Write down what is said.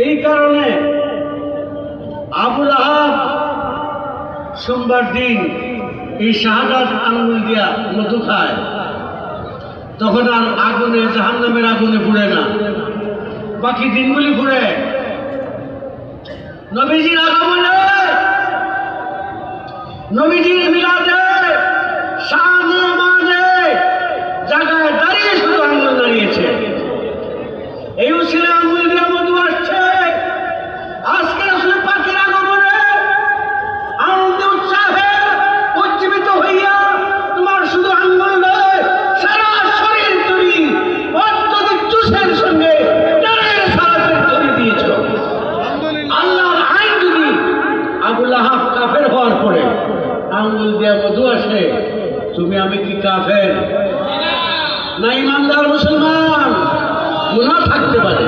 এই কারণে আবুল আহাব সোমবার দিন এই শাহাদাত আঙ্গুল দিয়া মধু খায়, তখন আর আগুনে জাহান্নামের আগুনে পুড়ে না, বাকি দিনগুলি পুড়ে। নবীজির আগমনে, নবীজির মিলাদে, শানে মানে জায়গায় দাঁড়িয়ে শুধু আঙ্গুল দাঁড়িয়েছে। এই উসিলে আঙ্গুল দিয়ে মধু আসছে। আজকে রাসূল পাকের আগমনে আনন্দ উৎসাহে উজ্জীবিত হইয়া তোমার শুধু আঙ্গুল নয়, সারা শরীর তৈরি অত্যধিক জোশের সঙ্গে ডানের সালাতের তৈরি দিয়েছ। আল্লাহর আইন যদি আবুল আহাব কাফের হওয়ার পরে আঙ্গুল দিয়ে মধু আসে, তুমি আমি কি কাফের না ইমানদার মুসলমান? গুনাহ থাকতে পারে,